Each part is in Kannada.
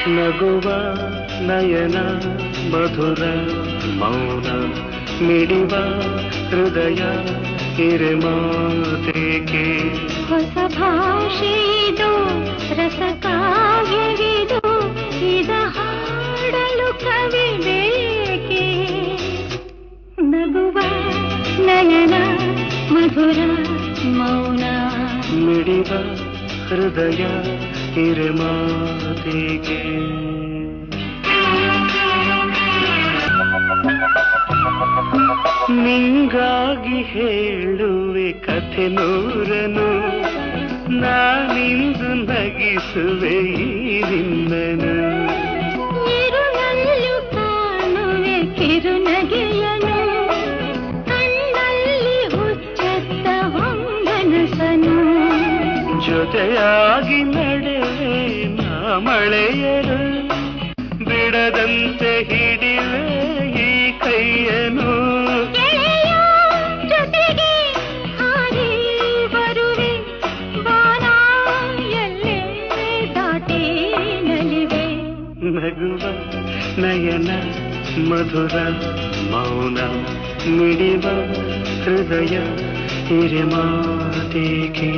ನಗುವ ನಯನ ಮಧುರ ಮೌನ ಮಿಡಿವ ಹೃದಯ ಹಿರೆಮಾತೇಕೆ ಹೊಸ ಭಾಷೆಯಿದು ರಸಕಾವ್ಯವಿದು ಇದ ಹಾಡಲು ಕವಿ ಬೇಕೆ ನಗುವ ನಯನ ಮಧುರ ಮೌನ ಮಿಡಿವ ಹೃದಯ ಹಿರೆಮಾತೇಕೆ ನಿಂಗಾಗಿ ಹೇಳುವೆ ಕಥೆ ನೂರನು ನಾನಿಂದು ನಗಿಸುವೆ ಈ ನಿನ್ನನು ಇರುಳಲ್ಲೂ ಕಾಣುವೆ ಕಿರುನಗೆಯನು ಕಣ್ಣಲ್ಲಿ ಹುಚ್ಚೆತ್ತ ಹೊಂಗನಸನು ಜೊತೆಯಾಗಿ ನಡೆವೆ ನಾ ಮಳೆಯರು ಬಿಡದಂತೆ ಹಿಡಿವೆ ಈ ಕೈಯನು ಜೊತೆಗೆ ಹಾರಿ ಬರುವೆ ಬಾನ ಎಲ್ಲೇ ದಾಟಿ ನಲಿವೆ ನಗುವ ನಯನ ಮಧುರ ಮೌನ ಮಿಡಿವ ಹೃದಯ ಹಿರೆಮಾತೇಕೆ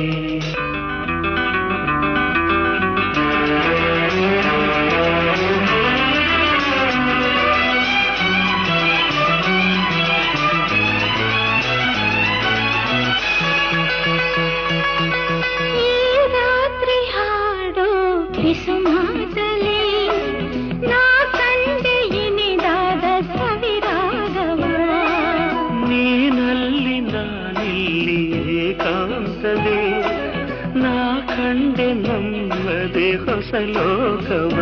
ಕಿಸುಮಾತಲಿ ನಾ ಕಂಡೆ ಇನಿದಾದ ಸವಿರಾಗವ ನೀನಲ್ಲಿ ನಾನಿಲ್ಲಿ ಏಕಾಂತದೆ ನಾ ಕಂಡೆ ನಮ್ಮದೆ ಹೊಸ ಲೋಕವ